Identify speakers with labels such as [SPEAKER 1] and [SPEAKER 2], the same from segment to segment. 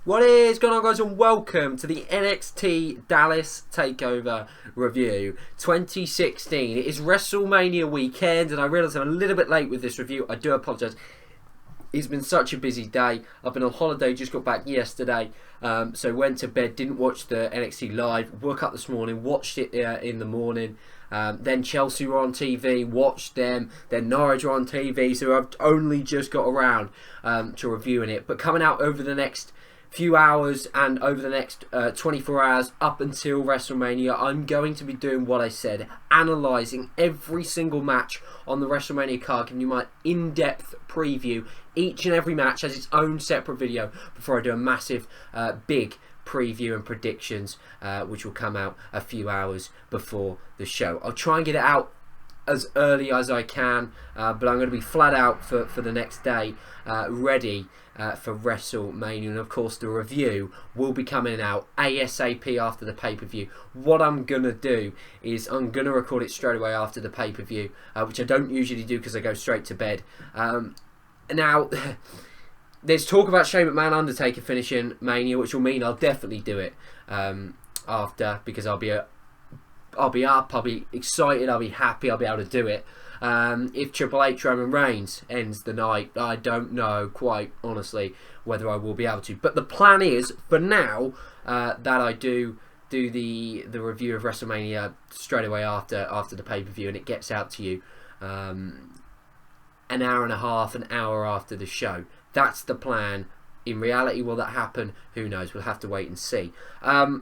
[SPEAKER 1] What is going on, guys, and welcome to the NXT Dallas TakeOver Review 2016. It is WrestleMania weekend, and I realise I'm a little bit late with this review. I do apologise. It's been such a busy day. I've been on holiday, just got back yesterday, so went to bed, didn't watch the NXT live, woke up this morning, watched it in the morning. Then Chelsea were on TV, watched them. Then Norwich were on TV, so I've only just got around to reviewing it. But coming out over the next few hours and over the next 24 hours up until WrestleMania, I'm going to be doing what I said, analysing every single match on the WrestleMania card, giving you my in-depth preview. Each and every match has its own separate video before I do a massive, big preview and predictions, which will come out a few hours before the show. I'll try and get it out as early as I can, but I'm going to be flat out for the next day, ready for WrestleMania. And of course the review will be coming out ASAP after the pay-per-view. What I'm going to do is I'm going to record it straight away after the pay-per-view, which I don't usually do because I go straight to bed. Now there's talk about Shane McMahon Undertaker finishing Mania, which will mean I'll definitely do it after, because I'll be up, I'll be excited, I'll be happy, I'll be able to do it. If Triple H Roman Reigns ends the night, I don't know quite honestly whether I will be able to. But the plan is, for now, that I do the review of WrestleMania straight away after the pay-per-view, and it gets out to you an hour and a half, an hour after the show. That's the plan. In reality, will that happen? Who knows? We'll have to wait and see. So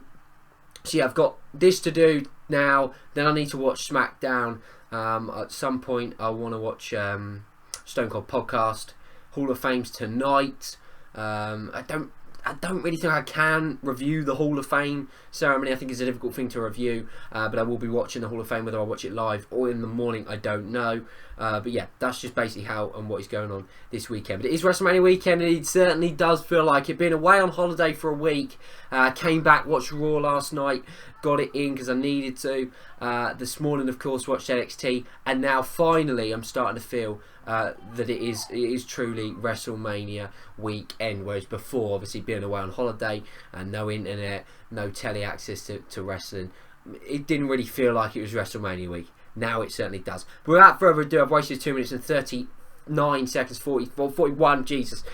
[SPEAKER 1] yeah, I've got this to do now. Then I need to watch SmackDown. At some point, I want to watch Stone Cold Podcast, Hall of Fame's tonight. I don't really think I can review the Hall of Fame ceremony. I think it's a difficult thing to review, but I will be watching the Hall of Fame, whether I watch it live or in the morning, I don't know. But yeah, that's just basically how and what is going on this weekend. But it is WrestleMania weekend, and it certainly does feel like it. Been away on holiday for a week, came back, watched Raw last night, got it in because I needed to. This morning, of course, watched NXT, and now finally I'm starting to feel that it is truly WrestleMania weekend, whereas before, obviously being away on holiday and no internet, no telly access to wrestling, it didn't really feel like it was WrestleMania week. Now it certainly does. But without further ado, I've wasted 2 minutes and 39 seconds, 41, Jesus,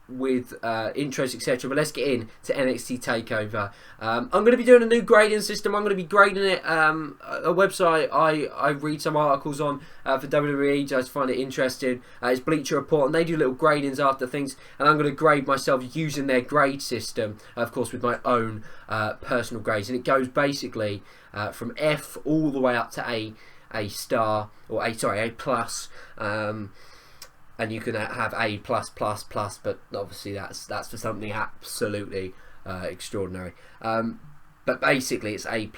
[SPEAKER 1] with intros, etc. But let's get in to NXT TakeOver. I'm going to be doing a new grading system. I'm going to be grading it, a website I read some articles on for WWE, just find it interesting. It's Bleacher Report, and they do little gradings after things, and I'm going to grade myself using their grade system, of course with my own personal grades, and it goes basically from F all the way up to A star, or A plus. And you can have A+++, but obviously that's for something absolutely extraordinary. But basically it's A+,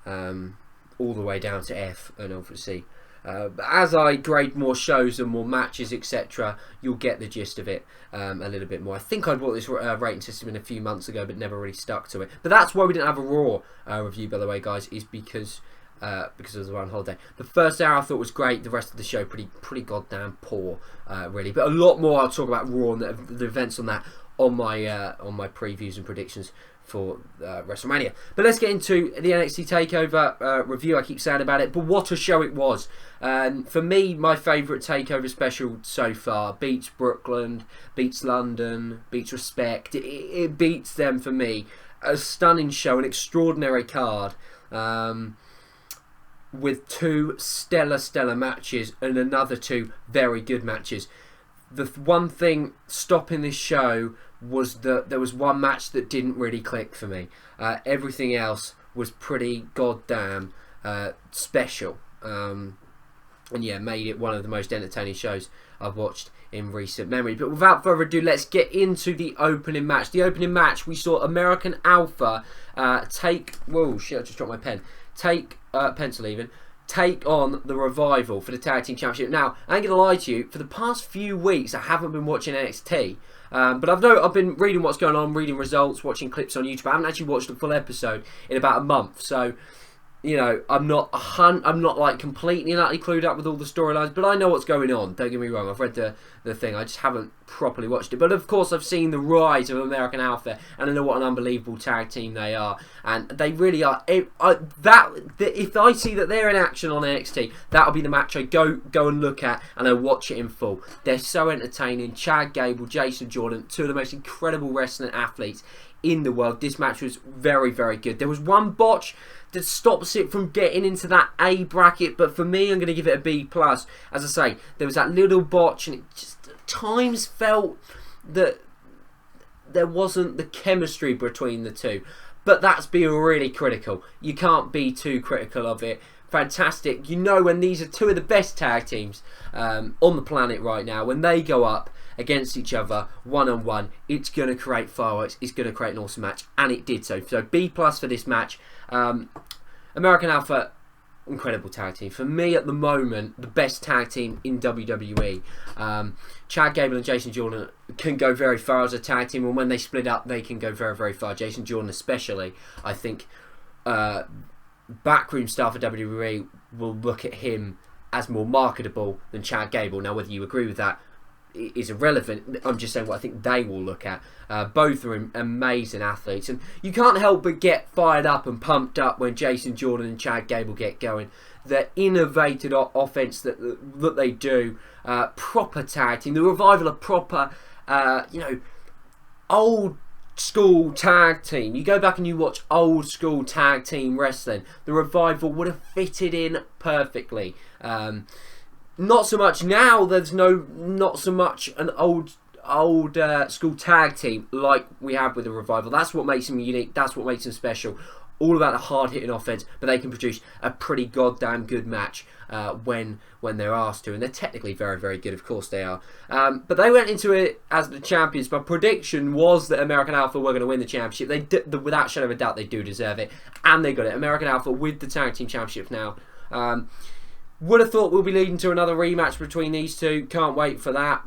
[SPEAKER 1] all the way down to F, and obviously as I grade more shows and more matches, etc., you'll get the gist of it a little bit more. I think I brought this rating system in a few months ago, but never really stuck to it. But that's why we didn't have a Raw review, by the way, guys, is because I was on holiday. The first hour I thought was great. The rest of the show pretty goddamn poor, really. But a lot more I'll talk about Raw and the events on that on my previews and predictions for WrestleMania. But let's get into the NXT TakeOver review. I keep saying about it, but what a show it was. For me, my favourite TakeOver special so far beats Brooklyn, beats London, beats Respect. It beats them for me. A stunning show, an extraordinary card. With 2 stellar matches and another 2 very good matches. The one thing stopping this show was that there was one match that didn't really click for me. Everything else was pretty goddamn special. And yeah, made it one of the most entertaining shows I've watched in recent memory. But without further ado, let's get into the opening match. The opening match, we saw American Alpha whoa, shit, I just dropped my pen. Pencil even, take on the Revival for the Tag Team Championship. Now, I ain't gonna lie to you, for the past few weeks I haven't been watching NXT, but I've been reading what's going on, reading results, watching clips on YouTube. I haven't actually watched a full episode in about a month, so I'm not like completely and utterly clued up with all the storylines, but I know what's going on. Don't get me wrong. I've read the thing. I just haven't properly watched it. But of course, I've seen the rise of American Alpha, and I know what an unbelievable tag team they are, and they really are. If I see that they're in action on NXT, that'll be the match I go and look at, and I watch it in full. They're so entertaining. Chad Gable, Jason Jordan, two of the most incredible wrestling athletes in the world. This match was very, very good. There was one botch that stops it from getting into that A bracket, but for me, I'm going to give it a B+. As I say, there was that little botch, and it just at times felt that there wasn't the chemistry between the two. But that's being really critical. You can't be too critical of it. Fantastic. When these are two of the best tag teams on the planet right now, when they go up against each other one-on-one, it's going to create fireworks. It's going to create an awesome match, and it did so. So B+ for this match. American Alpha, incredible tag team. For me, at the moment, the best tag team in WWE. Chad Gable and Jason Jordan can go very far as a tag team, and when they split up, they can go very, very far. Jason Jordan especially, I think, backroom staff at WWE will look at him as more marketable than Chad Gable. Now, whether you agree with that is irrelevant. I'm just saying what I think they will look at. Both are amazing athletes, and you can't help but get fired up and pumped up when Jason Jordan and Chad Gable get going. The innovative offense that they do, proper tag team, the revival of proper, old school tag team. You go back and you watch old school tag team wrestling, the revival would have fitted in perfectly. Not so much now. There's not so much an old school tag team like we have with the revival. That's what makes them unique. That's what makes them special. All about a hard-hitting offense, but they can produce a pretty goddamn good match when they're asked to, and they're technically very, very good. Of course they are. But they went into it as the champions. My prediction was that American Alpha were going to win the championship. Without shadow of a doubt, they do deserve it, and they got it. American Alpha with the tag team championship now. Would have thought we'll be leading to another rematch between these two. Can't wait for that.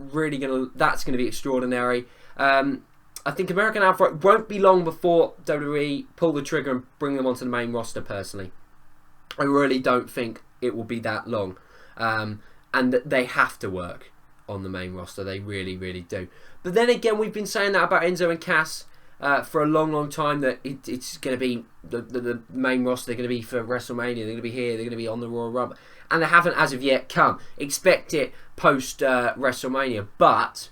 [SPEAKER 1] That's gonna be extraordinary. I think American Alpha won't be long before WWE pull the trigger and bring them onto the main roster. Personally, I really don't think it will be that long, and they have to work on the main roster. They really, really do. But then again, we've been saying that about Enzo and Cass for a long, long time, that it's going to be the main roster. They're going to be for WrestleMania. They're going to be here. They're going to be on the Royal Rumble. And they haven't as of yet come. Expect it post WrestleMania. But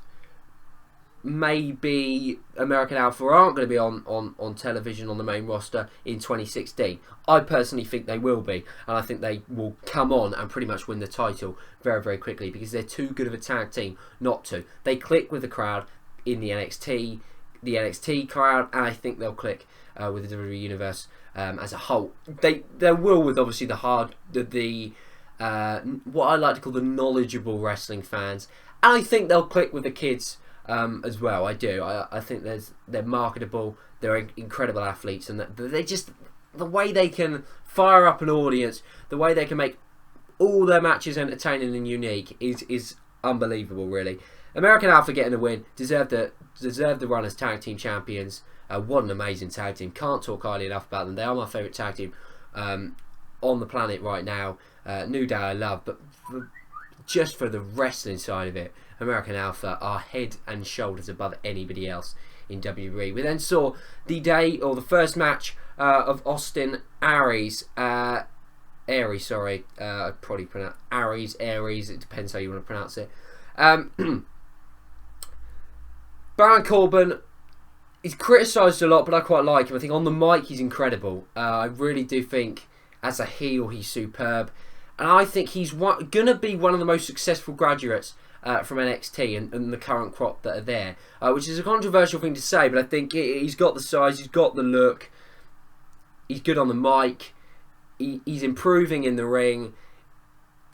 [SPEAKER 1] maybe American Alpha aren't going to be on television on the main roster in 2016. I personally think they will be. And I think they will come on and pretty much win the title very, very quickly, because they're too good of a tag team not to. They click with the crowd in the NXT crowd, and I think they'll click with the WWE Universe as a whole. They will with obviously what I like to call the knowledgeable wrestling fans, and I think they'll click with the kids as well. I do. I think they're marketable. They're incredible athletes, and they just, the way they can fire up an audience, the way they can make all their matches entertaining and unique is unbelievable. Really, American Alpha getting a win, deserved the run as tag team champions. What an amazing tag team! Can't talk highly enough about them. They are my favourite tag team on the planet right now. New Day I love, but just for the wrestling side of it, American Alpha are head and shoulders above anybody else in WWE. We then saw the first match of Austin Aries. Aries, I probably pronounce Aries. It depends how you want to pronounce it. Baron Corbin, he's criticised a lot, but I quite like him. I think on the mic he's incredible. I really do think as a heel he's superb. And I think he's going to be one of the most successful graduates from NXT and the current crop that are there. Which is a controversial thing to say, but I think he's got the size, he's got the look, he's good on the mic, he's improving in the ring.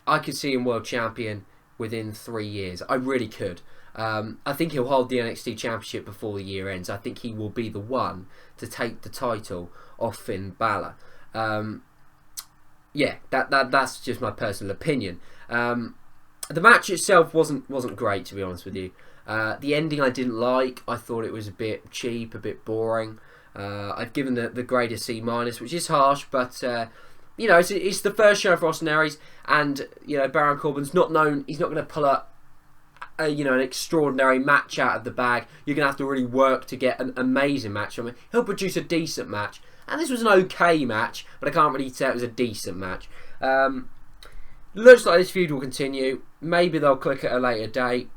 [SPEAKER 1] I could see him world champion within 3 years. I really could. I think he'll hold the NXT Championship before the year ends. I think he will be the one to take the title off Finn Balor. Yeah, that's just my personal opinion. The match itself wasn't great, to be honest with you. The ending I didn't like. I thought it was a bit cheap, a bit boring. I've given the grade a C-, which is harsh, but you know, it's the first show for Austin Aries, and you know, Baron Corbin's not known. He's not going to pull you know, an extraordinary match out of the bag. You're going to have to really work to get an amazing match from him. He'll produce a decent match, and this was an okay match, but I can't really say it was a decent match. Looks like this feud will continue. Maybe they'll click at a later date,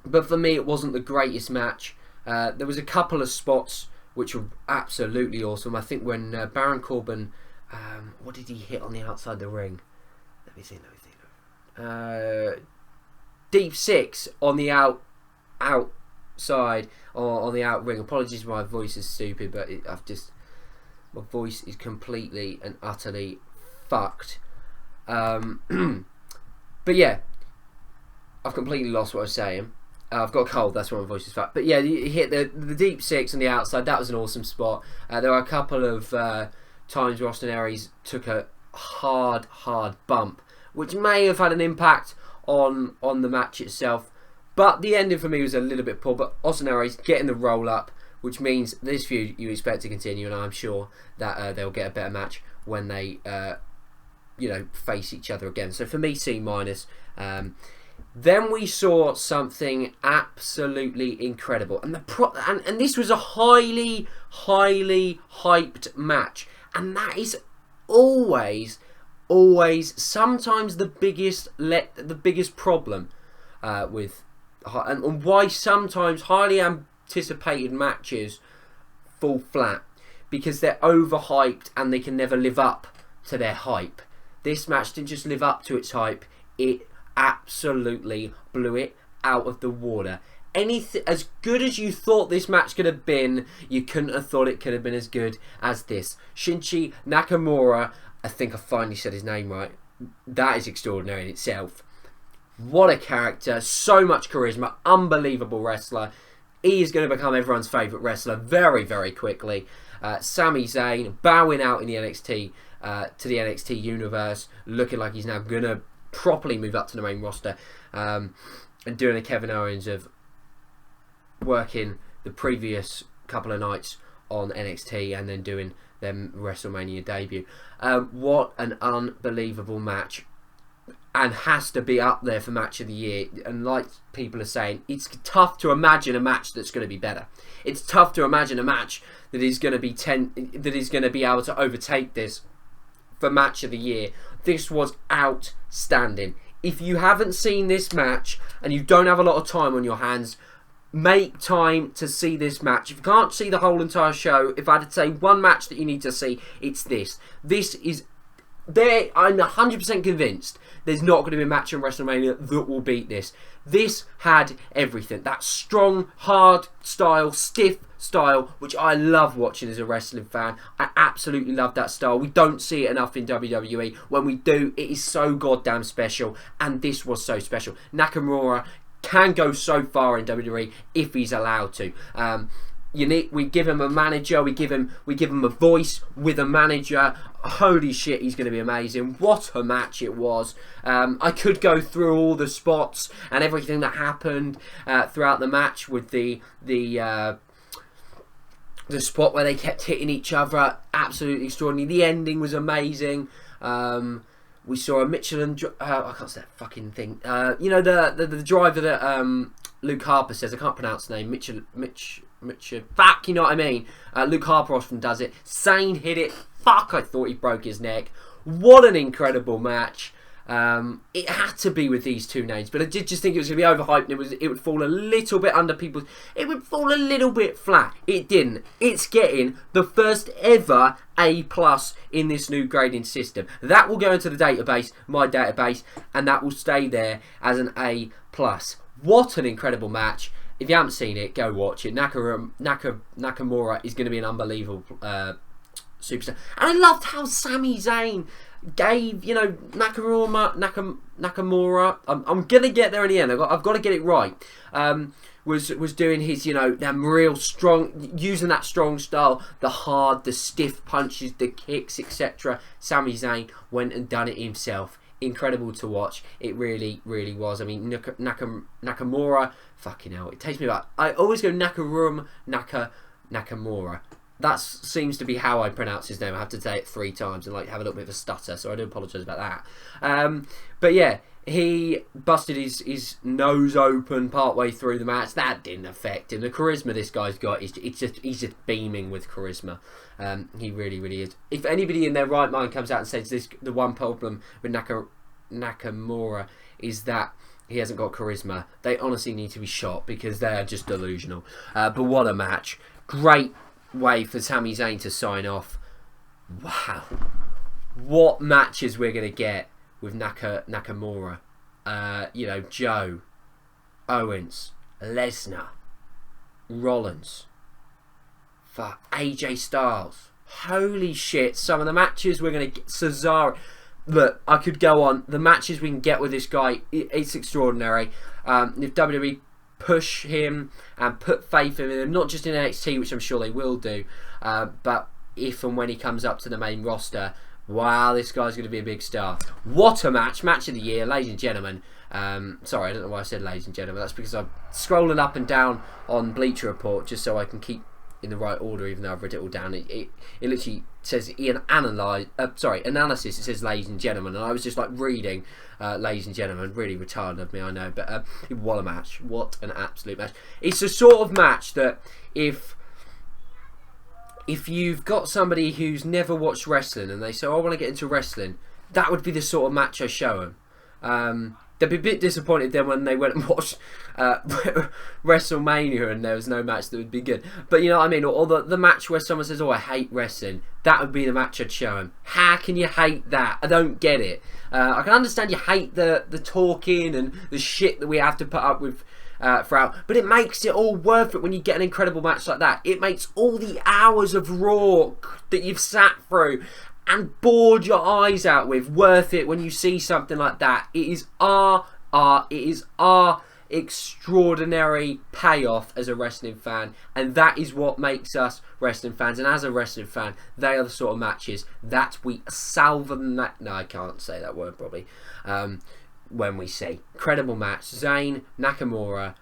[SPEAKER 1] but for me, it wasn't the greatest match. There was a couple of spots which were absolutely awesome. I think when Baron Corbin, what did he hit on the outside of the ring? Let me see. Deep six on the outside or on the out ring. Apologies, my voice is stupid, but my voice is completely and utterly fucked. But yeah, I've completely lost what I was saying. I've got a cold, that's why my voice is fucked. But yeah, he hit the deep six on the outside. That was an awesome spot. There were a couple of times where Austin Aries took a hard bump, which may have had an impact on the match itself, but the ending for me was a little bit poor. But Austin Aries getting the roll up, which means this feud you expect to continue, and I'm sure that they'll get a better match when they you know, face each other again. So for me, C-. Then we saw something absolutely incredible, and and this was a highly hyped match, and that is always sometimes the biggest problem with and why sometimes highly anticipated matches fall flat, because they're overhyped and they can never live up to their hype. This match didn't just live up to its hype, it absolutely blew it out of the water. Anything as good as you thought this match could have been, you couldn't have thought it could have been as good as this. Shinsuke Nakamura, I think I finally said his name right. That is extraordinary in itself. What a character, so much charisma, unbelievable wrestler. He is going to become everyone's favourite wrestler very, very quickly. Sami Zayn bowing out in the NXT to the NXT universe, looking like he's now going to properly move up to the main roster, and doing a Kevin Owens of working the previous couple of nights on NXT and then doing their WrestleMania debut. What an unbelievable match, and has to be up there for match of the year. And like people are saying, it's tough to imagine a match that's going to be better. It's tough to imagine a match that is going to be able to overtake this for match of the year. This was outstanding. If you haven't seen this match and you don't have a lot of time on your hands, make time to see this match. If you can't see the whole entire show, if I had to say one match that you need to see, it's this. This is there. I'm 100% convinced there's not going to be a match in WrestleMania that will beat this. This had everything. That strong, hard style, stiff style, which I love watching as a wrestling fan. I absolutely love that style. We don't see it enough in WWE. When we do, it is so goddamn special, and this was so special. Nakamura can go so far in WWE if he's allowed to. We give him a manager, we give him a voice with a manager. Holy shit, he's going to be amazing. What a match it was. I could go through all the spots and everything that happened throughout the match, with the spot where they kept hitting each other. Absolutely extraordinary. The ending was amazing. We saw a Michelin. I can't say that fucking thing. You know, the driver that Luke Harper says. I can't pronounce the name. Mitch. Fuck, you know what I mean. Luke Harper often does it. Zayn hit it. Fuck, I thought he broke his neck. What an incredible match. It had to be with these two names, but I did just think it was going to be overhyped, and it would fall a little bit under people's. It would fall a little bit flat. It didn't. It's getting the first ever A+ in this new grading system. That will go into the database, my database, and that will stay there as an A+. What an incredible match. If you haven't seen it, go watch it. Nakamura is going to be an unbelievable superstar. And I loved how Sami Zayn gave, you know, Nakamura. I'm going to get there in the end. I've got to get it right. Was doing his, you know, them real strong, using that strong style, the stiff punches, the kicks, etc. Sami Zayn went and done it himself. Incredible to watch. It really, really was. I mean, Nakamura, fucking hell. It takes me back. I always go Nakamura. That seems to be how I pronounce his name. I have to say it 3 times and like have a little bit of a stutter, so I do apologise about that. But yeah, he busted his nose open partway through the match. That didn't affect him. The charisma this guy's got is he's just beaming with charisma. He really, really is. If anybody in their right mind comes out and says the one problem with Nakamura is that he hasn't got charisma, they honestly need to be shot, because they are just delusional. But what a match! Great way for Sami Zayn to sign off. Wow, what matches we're gonna get with Nakamura. You know, Joe, Owens, Lesnar, Rollins, for AJ Styles. Holy shit, some of the matches we're gonna get. Cesaro. Look, I could go on. The matches we can get with this guy, it's extraordinary. If WWE push him and put faith in him, not just in NXT, which I'm sure they will do, but if and when he comes up to the main roster, wow, this guy's going to be a big star. What a match. Match of the year, ladies and gentlemen. Sorry, I don't know why I said ladies and gentlemen. That's because I'm scrolling up and down on Bleacher Report just so I can keep in the right order, even though I've written it all down. It literally says analysis. It says ladies and gentlemen, and I was just like reading ladies and gentlemen. Really retarded of me, I know, but what a match. What an absolute match. It's the sort of match that if you've got somebody who's never watched wrestling and they say, oh, I want to get into wrestling, that would be the sort of match I show them. They'd be a bit disappointed then when they went and watched WrestleMania and there was no match that would be good. But you know what I mean? Or the match where someone says, oh, I hate wrestling. That would be the match I'd show them. How can you hate that? I don't get it. I can understand you hate the talking and the shit that we have to put up with throughout, but it makes it all worth it when you get an incredible match like that. It makes all the hours of Raw that you've sat through and bored your eyes out with worth it when you see something like that. It is our extraordinary payoff as a wrestling fan, and that is what makes us wrestling fans. And as a wrestling fan, they are the sort of matches that we salve them. No, I can't say that word probably. When we see incredible match, Zayn, Nakamura,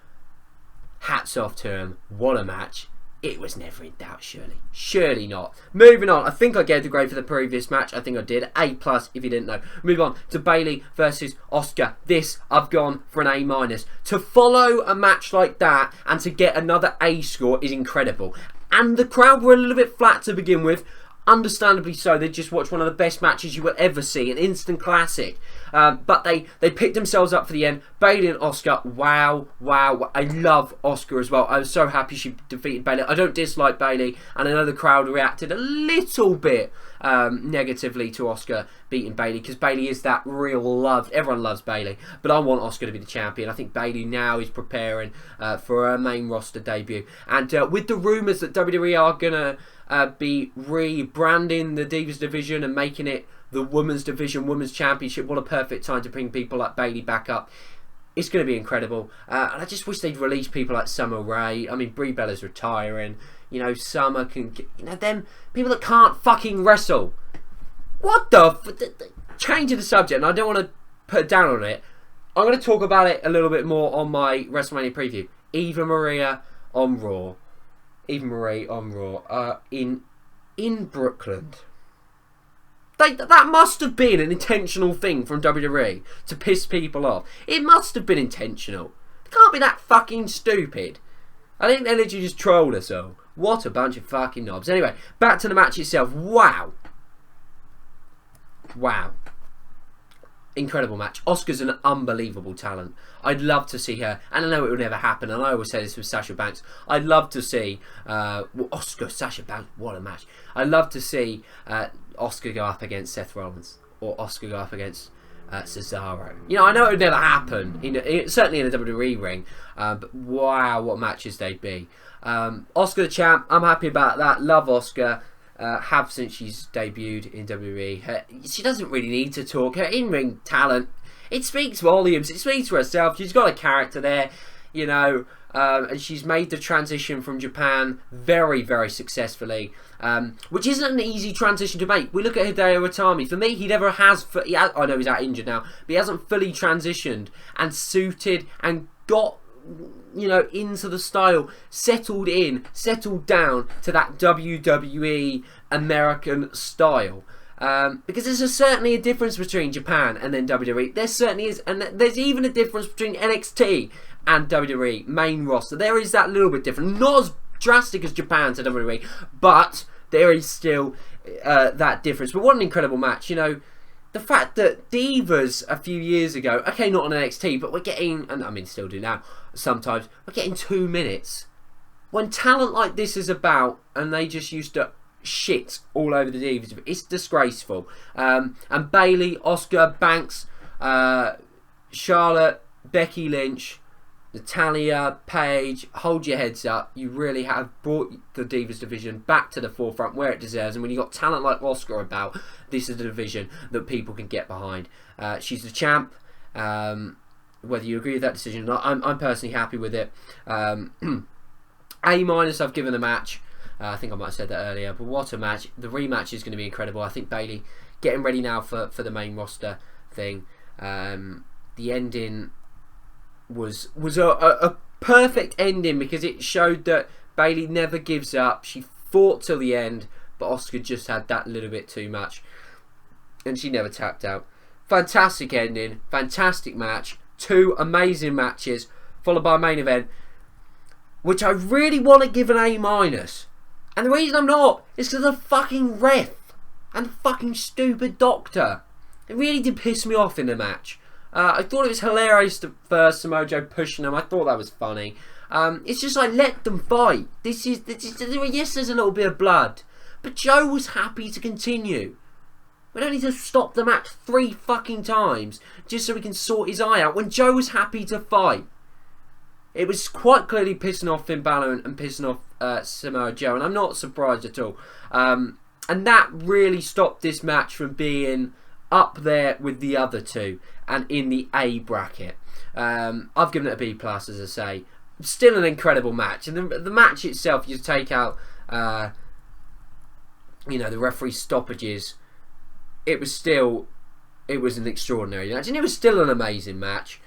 [SPEAKER 1] hats off to him. What a match. It was never in doubt, surely not. Moving on, I think I gave the grade for the previous match. I think I did. A+ if you didn't know. Move on to Bayley versus Asuka. This, I've gone for an A-. To follow a match like that and to get another A score is incredible. And the crowd were a little bit flat to begin with. Understandably so. They just watched one of the best matches you will ever see, an instant classic. But they picked themselves up for the end. Bayley and Asuka, wow. I love Asuka as well. I was so happy she defeated Bayley. I don't dislike Bayley, and I know the crowd reacted a little bit negatively to Asuka beating Bayley, because Bayley is that real love. Everyone loves Bayley, but I want Asuka to be the champion. I think Bayley now is preparing for her main roster debut, and with the rumours that WWE are gonna be rebranding the Divas division and making it the Women's Division, Women's Championship. What a perfect time to bring people like Bayley back up. It's going to be incredible. And I just wish they'd release people like Summer Rae. I mean, Brie Bella's retiring. You know, Summer can get, you know, them people that can't fucking wrestle. What the changing the subject, and I don't want to put down on it. I'm going to talk about it a little bit more on my WrestleMania preview. Eva Marie on Raw. In Brooklyn. That must have been an intentional thing from WWE to piss people off. It must have been intentional. It can't be that fucking stupid. I think they literally just trolled us all. What a bunch of fucking knobs. Anyway, back to the match itself. Wow. Incredible match. Asuka's an unbelievable talent. I'd love to see her, and I know it will never happen, and I always say this with Sasha Banks. I'd love to see Asuka, Sasha Banks, what a match. I'd love to see Asuka go up against Seth Rollins, or Asuka go up against Cesaro. You know, I know it would never happen, certainly in a WWE ring, but wow, what matches they'd be. Asuka the champ, I'm happy about that. Love Asuka. Have since she's debuted in WWE. She doesn't really need to talk. Her in-ring talent, it speaks volumes. It speaks for herself. She's got a character there, you know, and she's made the transition from Japan very, very successfully, which isn't an easy transition to make. We look at Hideo Itami. For me, he never has. I know he's out injured now, but he hasn't fully transitioned and suited and got you know, into the style, settled down to that WWE American style. Because there's certainly a difference between Japan and then WWE. There certainly is, and there's even a difference between NXT and WWE main roster. There is that little bit different, not as drastic as Japan to WWE, but there is still that difference. But what an incredible match, you know. The fact that Divas a few years ago, okay, not on NXT, but we're getting, and I mean still do now sometimes, we're getting 2 minutes. When talent like this is about, and they just used to shit all over the Divas, it's disgraceful. And Bayley, Asuka, Banks, Charlotte, Becky Lynch, Natalya, Paige, hold your heads up. You really have brought the Divas division back to the forefront where it deserves. And when you've got talent like Asuka about, this is the division that people can get behind. She's the champ. Whether you agree with that decision or not, I'm personally happy with it. A- I've given the match. I think I might have said that earlier, but what a match. The rematch is going to be incredible. I think Bayley getting ready now for the main roster thing. The ending was a perfect ending because it showed that Bayley never gives up. She fought till the end, but Asuka just had that little bit too much, and she never tapped out. Fantastic ending, fantastic match, 2 amazing matches, followed by a main event, which I really want to give an A-. And the reason I'm not is because of the fucking ref and the fucking stupid doctor. It really did piss me off in the match. I thought it was hilarious at first, Mojo pushing them. I thought that was funny. It's just like, let them fight. This is yes, there's a little bit of blood, but Joe was happy to continue. We don't need to stop the match 3 fucking times just so we can sort his eye out when Joe was happy to fight. It was quite clearly pissing off Finn Balor and pissing off Samoa Joe, and I'm not surprised at all. And that really stopped this match from being up there with the other 2 and in the A bracket. I've given it a B+, as I say. Still an incredible match, and the match itself, you take out you know, the referee stoppages, it was an extraordinary match, and it was still an amazing match.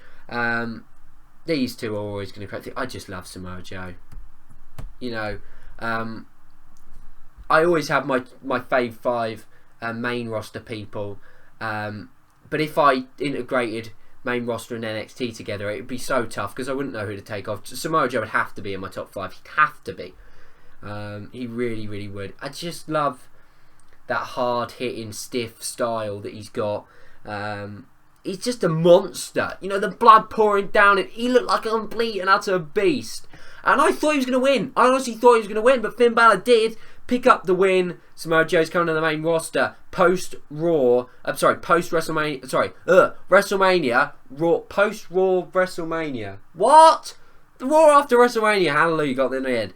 [SPEAKER 1] These 2 are always going to crack. I just love Samoa Joe. You know, I always have my fave 5 main roster people. But if I integrated main roster and NXT together, it would be so tough because I wouldn't know who to take off. Samoa Joe would have to be in my top 5. He'd have to be. He really, really would. I just love that hard-hitting, stiff style that he's got. He's just a monster. You know, the blood pouring down him. He looked like a complete and utter beast. And I thought he was going to win. I honestly thought he was going to win, but Finn Balor did pick up the win. Samoa Joe's coming to the main roster WrestleMania. Post-Raw WrestleMania. What? The Raw after WrestleMania. Hallelujah, got in the end.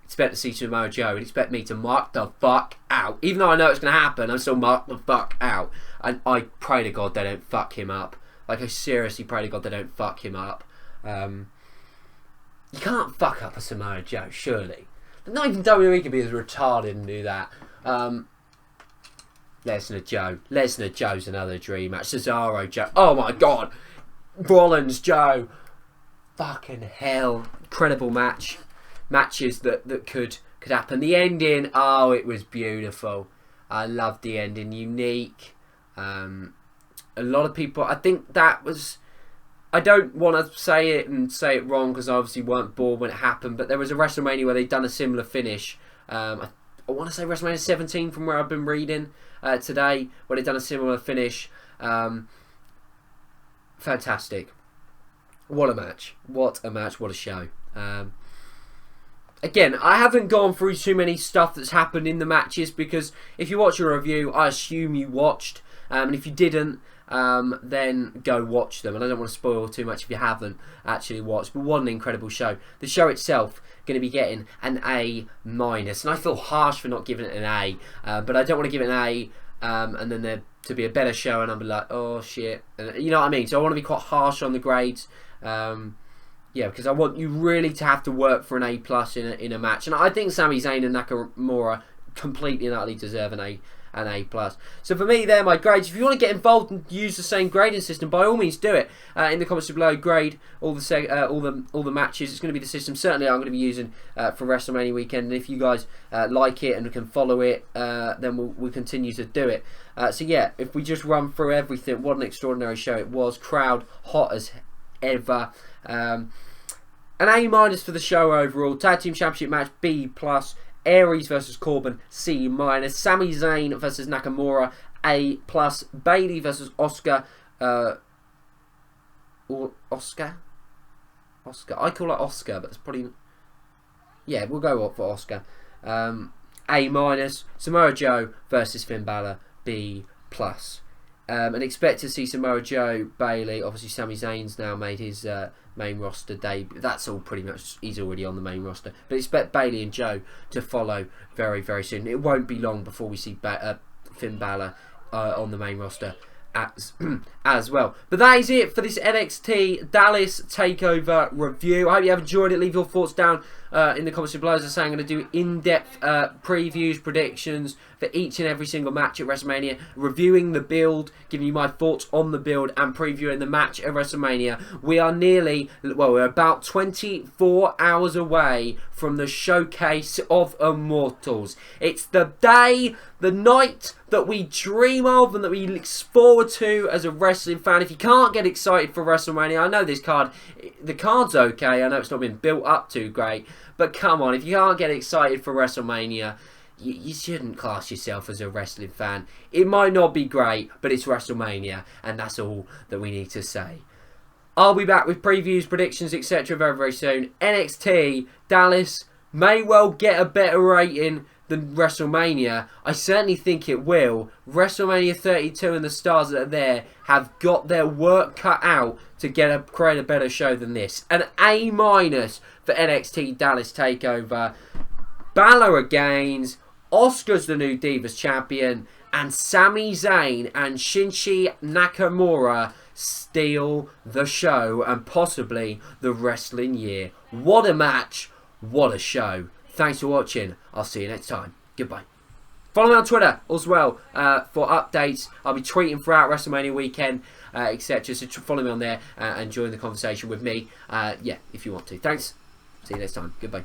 [SPEAKER 1] Expect to see Samoa Joe and expect me to mark the fuck out. Even though I know it's going to happen, I'm still mark the fuck out. And I pray to God they don't fuck him up. Like, I seriously pray to God they don't fuck him up. You can't fuck up a Samoa Joe, surely. Not even WWE can be as retarded and do that. Lesnar Joe's another dream match. Cesaro Joe. Oh my God. Rollins Joe. Fucking hell. Incredible match. Matches that could happen. The ending, oh, it was beautiful. I loved the ending. Unique. A lot of people, I think that was, I don't want to say it and say it wrong because I obviously weren't born when it happened, but there was a WrestleMania where they'd done a similar finish. I want to say WrestleMania 17 from where I've been reading today, where they'd done a similar finish. Fantastic. What a match. What a match. What a show. Again, I haven't gone through too many stuff that's happened in the matches because if you watch a review, I assume you watched. And if you didn't, then go watch them. And I don't want to spoil too much if you haven't actually watched. But what an incredible show. The show itself going to be getting an A-. And I feel harsh for not giving it an A. But I don't want to give it an A and then there to be a better show and I'll be like, oh shit. And, you know what I mean? So I want to be quite harsh on the grades. Yeah, because I want you really to have to work for an A+ in a match. And I think Sami Zayn and Nakamura completely and utterly deserve an A plus. So for me, they're my grades. If you want to get involved and use the same grading system, by all means do it. In the comments below, grade all the matches. It's going to be the system certainly I'm going to be using for WrestleMania weekend. And if you guys like it and can follow it, then we'll continue to do it. So yeah, if we just run through everything, what an extraordinary show it was. Crowd hot as ever. An A- for the show overall. Tag Team Championship match B+. Aries versus Corbin, C-. Sami Zayn versus Nakamura, A+. Bayley versus Asuka, or Oscar. I call it Oscar, but it's probably, yeah, we'll go up for Oscar. A-. Samoa Joe versus Finn Balor, B+. And expect to see Samoa Joe, Bayley. Obviously, Sami Zayn's now made his main roster debut. That's all pretty much. He's already on the main roster. But expect Bayley and Joe to follow very, very soon. It won't be long before we see Finn Balor on the main roster as well. But that is it for this NXT Dallas TakeOver review. I hope you have enjoyed it. Leave your thoughts down in the comments below. As I say, I'm going to do in-depth previews, predictions for each and every single match at WrestleMania, reviewing the build, giving you my thoughts on the build, and previewing the match at WrestleMania. We are we're about 24 hours away from the Showcase of Immortals. It's the day, the night that we dream of and that we look forward to as a wrestling fan. If you can't get excited for WrestleMania, I know the card's okay. I know it's not been built up too great, but come on, if you can't get excited for WrestleMania, you shouldn't class yourself as a wrestling fan. It might not be great, but it's WrestleMania, and that's all that we need to say. I'll be back with previews, predictions, etc. very, very soon. NXT Dallas may well get a better rating than WrestleMania. I certainly think it will. WrestleMania 32 and the stars that are there have got their work cut out to create a better show than this. An A- for NXT Dallas TakeOver. Balor gains. Asuka's the new Divas Champion. And Sami Zayn and Shinsuke Nakamura steal the show and possibly the wrestling year. What a match. What a show. Thanks for watching. I'll see you next time. Goodbye. Follow me on Twitter as well for updates. I'll be tweeting throughout WrestleMania weekend, etc. So follow me on there and join the conversation with me. Yeah, if you want to. Thanks. See you next time. Goodbye.